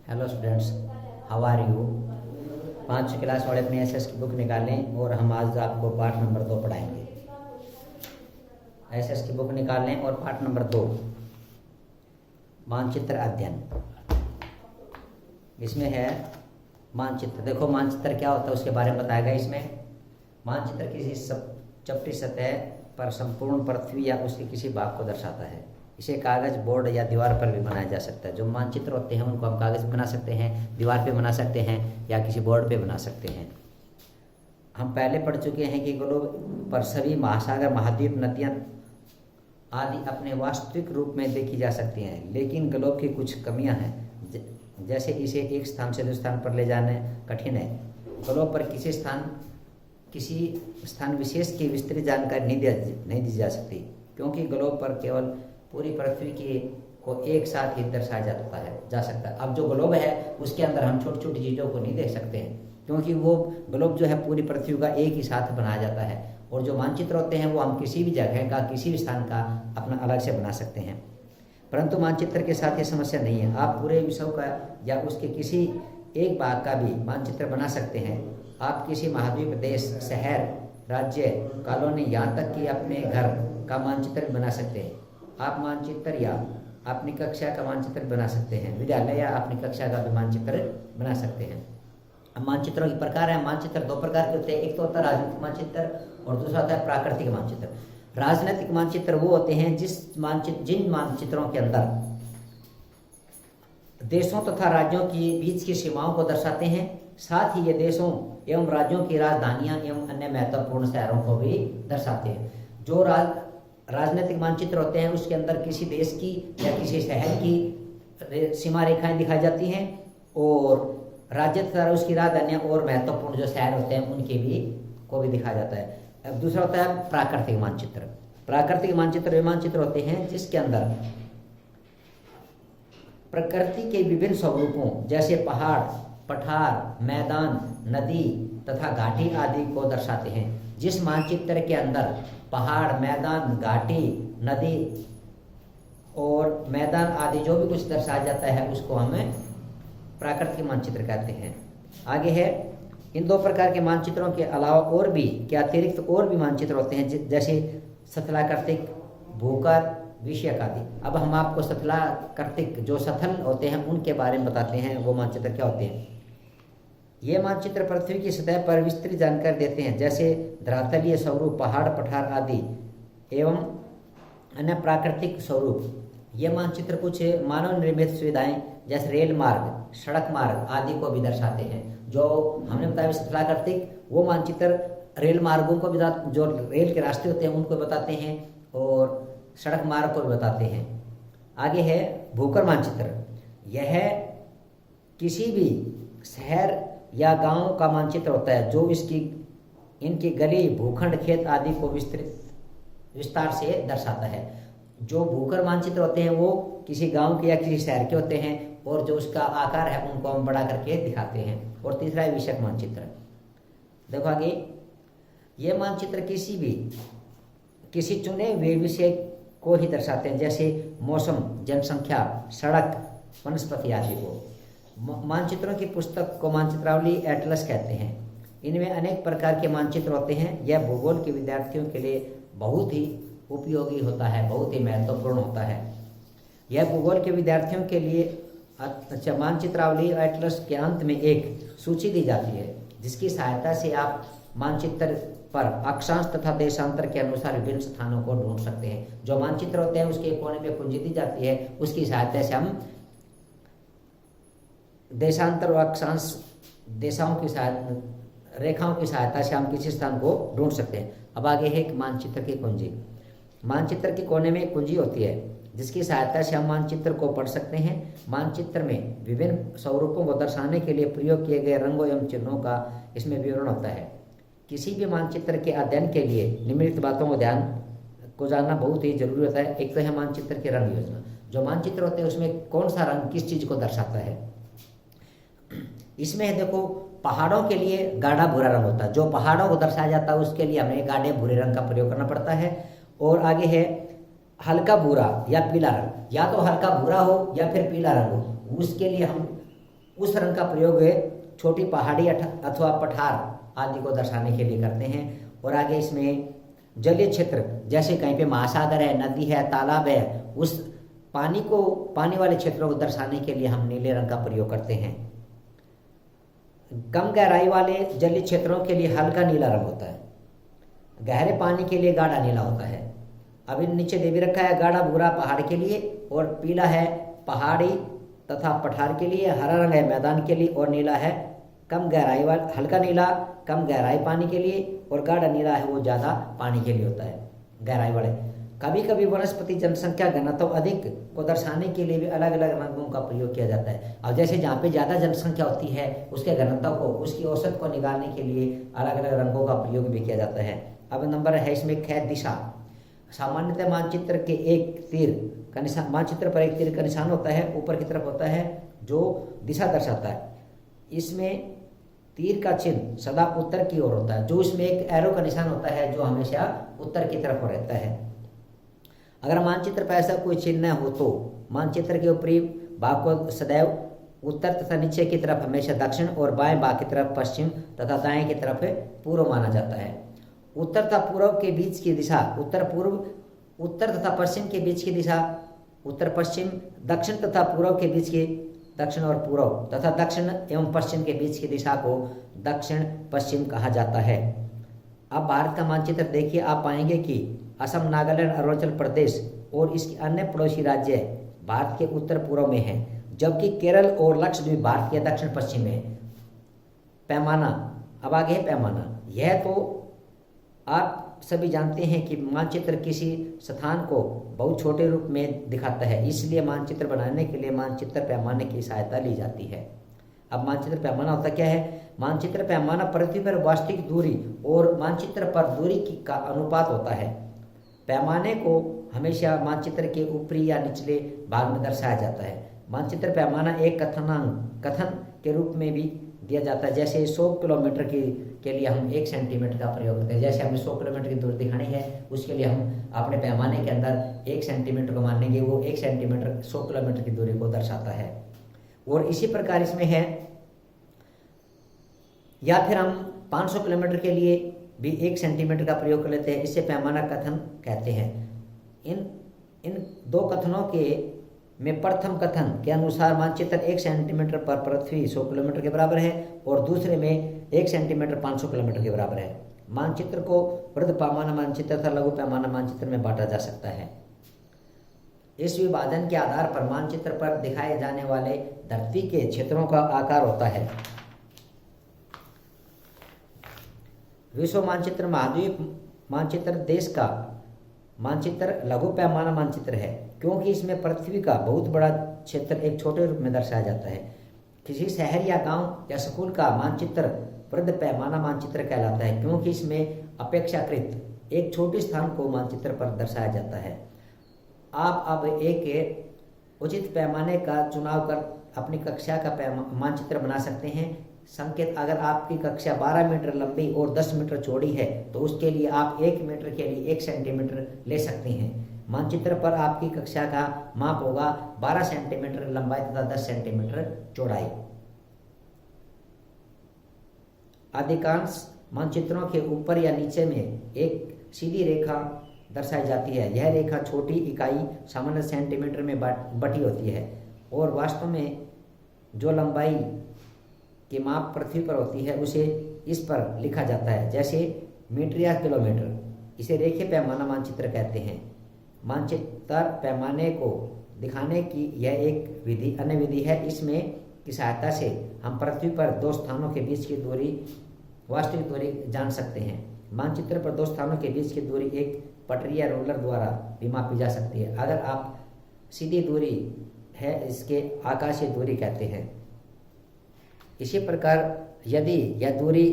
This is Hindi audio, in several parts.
Hello students, how are you. 5वीं क्लास वाले अपनी एसएस की बुक निकालें और हम आज आपको पाठ नंबर 2 पढ़ाएंगे। एसएस की बुक निकालें और पाठ नंबर 2 मानचित्र अध्ययन। इसमें है मानचित्र। देखो मानचित्र क्या होता है उसके बारे में बताएगा। इसमें मानचित्र किसी चपटी सतह पर संपूर्ण पृथ्वी या उसके किसी भाग को दर्शाता है। इसे कागज, बोर्ड या दीवार पर भी बनाया जा सकता है। जो मानचित्र होते हैं उनको हम कागज पे बना सकते हैं, दीवार पे बना सकते हैं या किसी बोर्ड पे बना सकते हैं। हम पहले पढ़ चुके हैं कि ग्लोब पर सभी महासागर, महाद्वीप, नदियाँ आदि अपने वास्तविक रूप में देखी जा सकती हैं, लेकिन ग्लोब की कुछ कमियां हैं। जैसे इसे एक स्थान से दूसरे स्थान पर ले जाना कठिन है। ग्लोब पर किसी स्थान विशेष की विस्तृत जानकारी नहीं दी जा सकती, क्योंकि ग्लोब पर केवल पूरी पृथ्वी को एक साथ ही दर्शाया जा सकता है। अब जो ग्लोब है उसके अंदर हम छोटी छोटी चीज़ों को नहीं देख सकते हैं, क्योंकि वो ग्लोब जो है पूरी पृथ्वी का एक ही साथ बनाया जाता है। और जो मानचित्र होते हैं वो हम किसी भी जगह का, किसी भी स्थान का अपना अलग से बना सकते हैं। परंतु मानचित्र के साथ ये समस्या नहीं है। आप पूरे विश्व का या उसके किसी एक भाग का भी मानचित्र बना सकते हैं। आप किसी महाद्वीप, देश, शहर, राज्य, कॉलोनी, यहाँ तक कि अपने घर का मानचित्र बना सकते हैं। आप मानचित्र या अपनी कक्षा का मानचित्र बना सकते हैं। विद्यालय या अपनी कक्षा का भी मानचित्र बना सकते हैं। अब मानचित्रों के प्रकार हैं। मानचित्र 2 प्रकार के होते हैं। एक तो होता है राजनीतिक मानचित्र और दूसरा होता है प्राकृतिक मानचित्र। राजनीतिक मानचित्र वो होते हैं जिन मानचित्रों के अंदर देशों तथा राज्यों के बीच की सीमाओं को दर्शाते हैं। साथ ही ये देशों एवं राज्यों की राजधानियां एवं अन्य महत्वपूर्ण शहरों को भी दर्शाते हैं। जो राजनीतिक मानचित्र होते हैं उसके अंदर किसी देश की या किसी शहर की सीमा रेखाएं दिखाई जाती हैं, और राज्य तथा उसकी राजधानियां और महत्वपूर्ण जो शहर होते हैं उनके को भी दिखाया जाता है। अब दूसरा होता है प्राकृतिक मानचित्र। प्राकृतिक मानचित्र वे मानचित्र होते हैं जिसके अंदर प्रकृति के विभिन्न स्वरूपों जैसे पहाड़, पठार, मैदान, नदी तथा घाटी आदि को दर्शाते हैं। जिस मानचित्र के अंदर पहाड़, मैदान, घाटी, नदी और मैदान आदि जो भी कुछ दर्शाया जाता है उसको हमें प्राकृतिक मानचित्र कहते हैं। आगे है, इन 2 प्रकार के मानचित्रों के अलावा और भी क्या अतिरिक्त और भी मानचित्र होते हैं, जैसे स्थलाकृतिक, भूकर, विषयक आदि। अब हम आपको स्थलाकृतिक जो स्थल होते हैं उनके बारे में बताते हैं। वो मानचित्र क्या होते हैं। ये मानचित्र पृथ्वी की सतह पर विस्तृत जानकारी देते हैं, जैसे धरातलीय स्वरूप, पहाड़, पठार आदि एवं अन्य प्राकृतिक स्वरूप। ये मानचित्र कुछ मानव निर्मित सुविधाएं जैसे रेल मार्ग, सड़क मार्ग आदि को भी दर्शाते हैं। जो हमने बताया स्थलाकृतिक, वो मानचित्र रेल मार्गों को भी, जो रेल के रास्ते होते हैं उनको बताते हैं और सड़क मार्ग को भी बताते हैं। आगे है भूकर मानचित्र। यह किसी भी शहर या गांव का मानचित्र होता है जो इनकी गली, भूखंड, खेत आदि को विस्तार से दर्शाता है। जो भूकर मानचित्र होते हैं वो किसी गांव के या किसी शहर के होते हैं, और जो उसका आकार है उनको हम बड़ा करके दिखाते हैं। और तीसरा है विषयक मानचित्र। देखो आगे, ये मानचित्र किसी चुने हुए विषय को ही दर्शाते हैं, जैसे मौसम, जनसंख्या, सड़क, वनस्पति आदि को। मानचित्रों की पुस्तक को मानचित्रावली, एटलस कहते हैं। इनमें अनेक प्रकार के मानचित्र होते हैं। यह भूगोल के विद्यार्थियों के लिए बहुत ही उपयोगी होता है, बहुत ही महत्वपूर्ण होता है। यह भूगोल के विद्यार्थियों के लिए मानचित्रावली एटलस के अंत में एक सूची दी जाती है, जिसकी सहायता से आप मानचित्र पर अक्षांश तथा देशांतर के अनुसार विभिन्न स्थानों को ढूंढ सकते हैं। जो मानचित्र होते हैं उसके कोने में कुंजी दी जाती है, उसकी सहायता से हम देशांतर और अक्षांश रेखाओं की सहायता से हम किसी स्थान को ढूंढ सकते हैं। अब आगे है एक मानचित्र की कुंजी। मानचित्र के कोने में एक कुंजी होती है जिसकी सहायता से हम मानचित्र को पढ़ सकते हैं। मानचित्र में विभिन्न स्वरूपों को दर्शाने के लिए प्रयोग किए गए रंगों एवं चिन्हों का इसमें विवरण होता है। किसी भी मानचित्र के अध्ययन के लिए निम्नलिखित बातों को जानना बहुत ही जरूरी होता है। एक तो है मानचित्र की रंग योजना। जो मानचित्र होते हैं उसमें कौन सा रंग किस चीज को दर्शाता है। इसमें देखो, पहाड़ों के लिए गाढ़ा भूरा रंग होता है। जो पहाड़ों को दर्शाया जाता है उसके लिए हमें गाढ़े भूरे रंग का प्रयोग करना पड़ता है। और आगे है हल्का भूरा या पीला रंग, या तो हल्का भूरा हो या फिर पीला रंग हो, उसके लिए हम उस रंग का प्रयोग छोटी पहाड़ी अथवा पठार आदि को दर्शाने के लिए करते हैं। और आगे इसमें जलीय क्षेत्र, जैसे कहीं पे महासागर है, नदी है, तालाब है, उस पानी वाले क्षेत्रों को दर्शाने के लिए हम नीले रंग का प्रयोग करते हैं। कम गहराई वाले जलीय क्षेत्रों के लिए हल्का नीला रंग होता है, गहरे पानी के लिए गाढ़ा नीला होता है। अभी नीचे दे भी रखा है, गाढ़ा भूरा पहाड़ के लिए और पीला है पहाड़ी तथा पठार के लिए, हरा रंग है मैदान के लिए और नीला है कम गहराई वाला, हल्का नीला कम गहराई पानी के लिए और गाढ़ा नीला है वो ज़्यादा पानी के लिए होता है, गहराई वाले। कभी कभी वनस्पति जनसंख्या घनत्व अधिक को दर्शाने के लिए भी अलग अलग रंगों का प्रयोग किया जाता है। अब जैसे जहाँ पे ज़्यादा जनसंख्या होती है उसके घनत्व को, उसकी औसत को निकालने के लिए अलग अलग रंगों का प्रयोग भी किया जाता है। अब नंबर है इसमें ख दिशा। सामान्यतः मानचित्र के एक तीर का निशान, मानचित्र पर एक तीर का निशान होता है, ऊपर की तरफ होता है जो दिशा दर्शाता है। इसमें तीर का चिन्ह सदा उत्तर की ओर होता है, जो इसमें एक एरो का निशान होता है जो हमेशा उत्तर की तरफ रहता है। अगर मानचित्र पर ऐसा कोई चिन्ह न हो तो मानचित्र के ऊपरी भाग को सदैव उत्तर तथा नीचे की तरफ हमेशा दक्षिण और बाएं भाग की तरफ पश्चिम तथा दाएं की तरफ पूर्व माना जाता है। उत्तर तथा पूर्व के बीच की दिशा उत्तर पूर्व, उत्तर तथा पश्चिम के बीच की दिशा उत्तर पश्चिम, दक्षिण तथा पूर्व के बीच की दक्षिण और पूर्व तथा दक्षिण एवं पश्चिम के बीच की दिशा को दक्षिण पश्चिम कहा जाता है। अब भारत का मानचित्र देखिए, आप पाएंगे कि असम, नागालैंड, अरुणाचल प्रदेश और इसके अन्य पड़ोसी राज्य भारत के उत्तर पूर्व में हैं, जबकि केरल और लक्षद्वीप भारत के दक्षिण पश्चिम में है। पैमाना, अब आगे है पैमाना। यह तो आप सभी जानते हैं कि मानचित्र किसी स्थान को बहुत छोटे रूप में दिखाता है, इसलिए मानचित्र बनाने के लिए मानचित्र पैमाने की सहायता ली जाती है। अब मानचित्र पैमाना होता क्या है? मानचित्र पैमाना पृथ्वी पर वास्तविक दूरी और मानचित्र पर दूरी का अनुपात होता है। पैमाने को हमेशा मानचित्र के ऊपरी या निचले भाग में दर्शाया जाता है। मानचित्र पैमाना एक कथन के रूप में भी दिया जाता है। जैसे 100 किलोमीटर के लिए हम 1 सेंटीमीटर का प्रयोग करते हैं। जैसे हमें 100 किलोमीटर की दूरी दिखानी है, उसके लिए हम अपने पैमाने के अंदर 1 सेंटीमीटर को मान लेंगे, वो 1 सेंटीमीटर 100 किलोमीटर की दूरी को दर्शाता है। और इसी प्रकार इसमें है, या फिर हम 500 किलोमीटर के लिए भी 1 सेंटीमीटर का प्रयोग कर लेते हैं, इससे पैमाना कथन कहते हैं। इन दो कथनों के में प्रथम कथन के अनुसार मानचित्र 1 सेंटीमीटर पर पृथ्वी 100 किलोमीटर के बराबर है और दूसरे में 1 सेंटीमीटर 500 किलोमीटर के बराबर है। मानचित्र को वृहद पैमाना मानचित्र तथा लघु पैमाना मानचित्र में बांटा जा सकता है। इस विभाजन के आधार पर मानचित्र पर दिखाए जाने वाले धरती के क्षेत्रों का आकार होता है। विश्व मानचित्र, महाद्वीप मानचित्र, देश का मानचित्र लघु पैमाना मानचित्र है, क्योंकि इसमें पृथ्वी का बहुत बड़ा क्षेत्र एक छोटे रूप में दर्शाया जाता है। किसी शहर या गांव या स्कूल का मानचित्र वृहद पैमाना मानचित्र कहलाता है, क्योंकि इसमें अपेक्षाकृत एक छोटे स्थान को मानचित्र पर दर्शाया जाता है। आप अब एक उचित पैमाने का चुनाव कर अपनी कक्षा का मानचित्र बना सकते हैं। संकेत, अगर आपकी कक्षा 12 मीटर लंबी और 10 मीटर चौड़ी है तो उसके लिए आप 1 मीटर के लिए 1 सेंटीमीटर ले सकते हैं। मानचित्र पर आपकी कक्षा का माप होगा 12 सेंटीमीटर लंबाई तथा 10 सेंटीमीटर चौड़ाई। अधिकांश मानचित्रों के ऊपर या नीचे में एक सीधी रेखा दर्शाई जाती है। यह रेखा छोटी इकाई सामान्य सेंटीमीटर में बटी होती है और वास्तव में जो लंबाई की माप पृथ्वी पर होती है उसे इस पर लिखा जाता है, जैसे मीटर या किलोमीटर। इसे रेखीय पैमाना मानचित्र कहते हैं। मानचित्र पैमाने को दिखाने की यह एक अन्य विधि है। इसमें की सहायता से हम पृथ्वी पर दो स्थानों के बीच की दूरी, वास्तविक दूरी जान सकते हैं। मानचित्र पर दो स्थानों के बीच की दूरी एक पटरी या रोलर द्वारा भी मापी जा सकती है। अगर आप सीधी दूरी है, इसके आकाशीय दूरी कहते हैं। इसी प्रकार यदि यह दूरी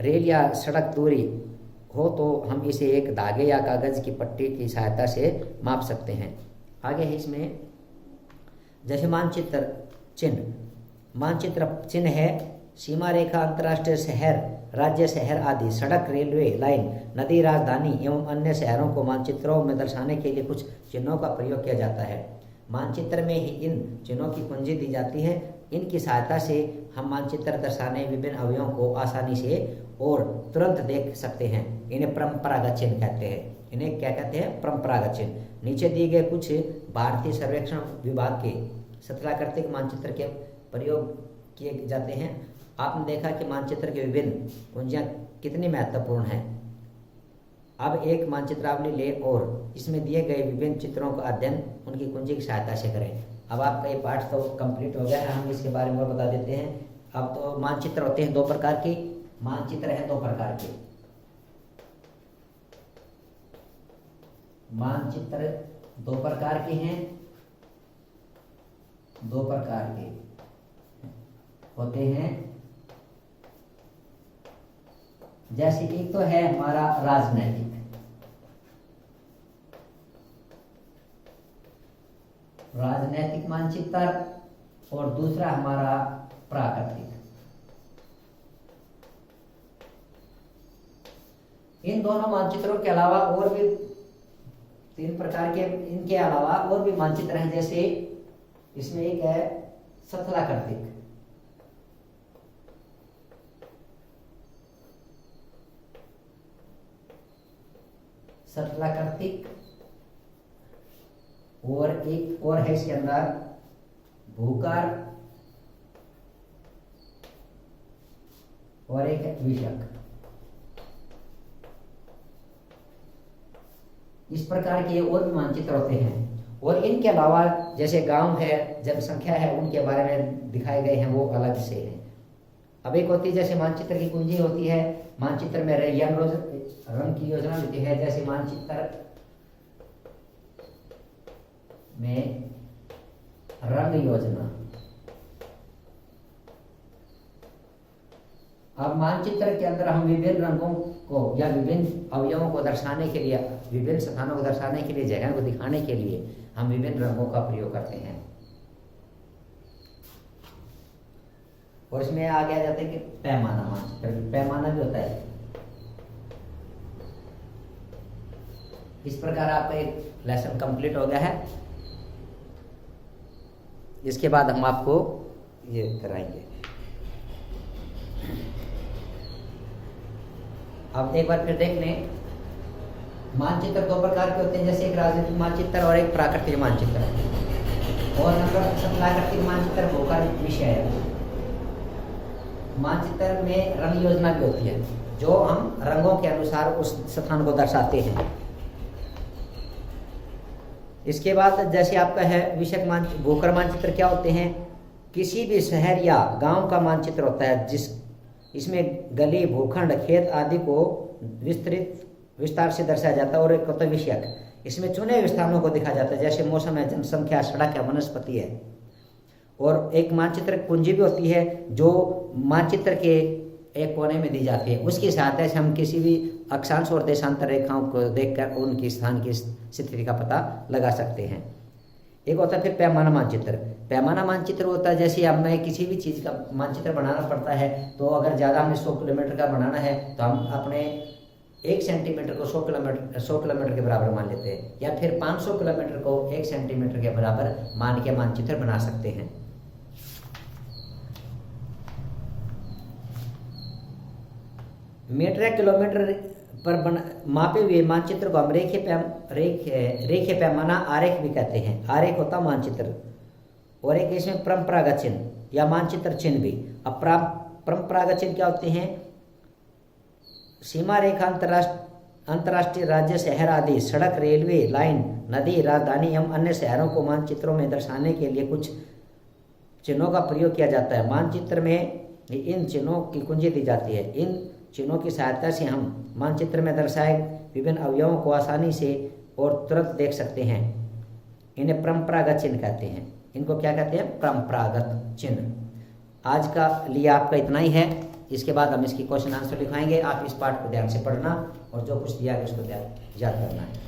रेल या सड़क दूरी हो तो हम इसे एक धागे या कागज की पट्टी की सहायता से माप सकते हैं। आगे है इसमें जैसे मानचित्र चिन्ह है सीमा रेखा, अंतर्राष्ट्रीय शहर, राज्य शहर आदि, सड़क, रेलवे लाइन, नदी, राजधानी एवं अन्य शहरों को मानचित्रों में दर्शाने के लिए कुछ चिन्हों का प्रयोग किया जाता है। मानचित्र में ही इन चिन्हों की कुंजी दी जाती है। इनकी सहायता से हम मानचित्र दर्शाने विभिन्न अवयवों को आसानी से और तुरंत देख सकते हैं। इन्हें परंपरागत चिन्ह कहते हैं। इन्हें क्या कहते हैं? परंपरागत चिन्ह। नीचे दिए गए कुछ भारतीय सर्वेक्षण विभाग के स्थलाकृतिक मानचित्र के प्रयोग किए जाते हैं। आपने देखा कि मानचित्र के विभिन्न कुंजियाँ कितनी महत्वपूर्ण हैं। अब एक मानचित्रावली ले और इसमें दिए गए विभिन्न चित्रों का अध्ययन उनकी कुंजी की सहायता से करें। अब आपका ये पाठ तो कंप्लीट हो गया है, हम इसके बारे में और बता देते हैं। अब तो मानचित्र होते हैं दो प्रकार के, मानचित्र है दो प्रकार के। मानचित्र दो प्रकार के हैं, दो प्रकार के होते हैं। जैसे एक तो है हमारा राजनैतिक, राजनैतिक मानचित्र, और दूसरा हमारा प्राकृतिक। इन दोनों मानचित्रों के अलावा और भी तीन प्रकार के, इनके अलावा और भी मानचित्र हैं। जैसे इसमें एक है स्थलाकृतिक, स्थलाकृतिक, और एक और है इसके अंदर भूकर, और एक है विषक। इस प्रकार के और भी मानचित्र होते हैं। और इनके अलावा जैसे गांव है, जनसंख्या है, उनके बारे में दिखाए गए हैं, वो अलग से है। अब एक होती है जैसे मानचित्र की कुंजी होती है, मानचित्र में रंग की योजना होती है। जैसे मानचित्र में रंग योजना। अब मानचित्र के अंदर हम विभिन्न रंगों को या विभिन्न अवयवों को दर्शाने के लिए, विभिन्न स्थानों को दर्शाने के लिए, जगह को दिखाने के लिए हम विभिन्न रंगों का प्रयोग करते हैं। और इसमें आगे आ जाते हैं कि पैमाना, मानचित्र पैमाना भी होता है। इस प्रकार आपका एक लेसन कंप्लीट हो गया है। इसके बाद हम आपको ये कराएंगे। अब एक बार फिर देख लें, मानचित्र दो प्रकार के होते हैं। जैसे एक राजनीतिक मानचित्र और एक प्राकृतिक मानचित्र है। और नंबर स्थलाकृतिक मानचित्र भूकर विषय है। मानचित्र में रंग योजना भी होती है, जो हम रंगों के अनुसार उस स्थान को दर्शाते हैं। इसके बाद जैसे आपका है विषयक मानचित्र, भूकर मानचित्र क्या होते हैं? किसी भी शहर या गांव का मानचित्र होता है इसमें गली, भूखंड, खेत आदि को विस्तार से दर्शाया जाता है। और एक होता है विषयक, इसमें चुने हुए स्थानों को दिखाया जाता है। जैसे मौसम है, जनसंख्या, सड़क है, वनस्पति है। और एक मानचित्र कुंजी भी होती है, जो मानचित्र के एक कोने में दी जाती है। उसकी सहायता से हम किसी भी अक्षांश और देशांतर रेखाओं को देखकर उनकी स्थान की स्थिति का पता लगा सकते हैं। एक होता है फिर पैमाना मानचित्र। पैमाना मानचित्र होता है जैसे हमें किसी भी चीज़ का मानचित्र बनाना पड़ता है, तो अगर ज़्यादा हमें 100 किलोमीटर का बनाना है तो हम अपने 1 सेंटीमीटर को 100 किलोमीटर के बराबर मान लेते हैं, या फिर 500 किलोमीटर को 1 सेंटीमीटर के बराबर मान के मानचित्र बना सकते हैं। मीटर या किलोमीटर पर मापे हुए मानचित्र को हम रेखीय पैमाना आरेख भी कहते हैं। आरेख होता मानचित्र। और एक इसमें परंपरागत चिन्ह या मानचित्र चिन्ह भी। अब परंपरागत चिन्ह क्या होते हैं? सीमा रेखा, अंतर्राष्ट्रीय, राज्य, शहर आदि, सड़क, रेलवे लाइन, नदी, राजधानी एवं अन्य शहरों को मानचित्रों में दर्शाने के लिए कुछ चिन्हों का प्रयोग किया जाता है। मानचित्र में इन चिन्हों की कुंजी दी जाती है। इन चिन्हों की सहायता से हम मानचित्र में दर्शाए विभिन्न अवयवों को आसानी से और तुरंत देख सकते हैं। इन्हें परंपरागत चिन्ह कहते हैं। इनको क्या कहते हैं? परंपरागत चिन्ह। आज का लिए आपका इतना ही है। इसके बाद हम इसकी क्वेश्चन आंसर लिखवाएंगे। आप इस पाठ को ध्यान से पढ़ना और जो कुछ दिया है उसको याद करना है।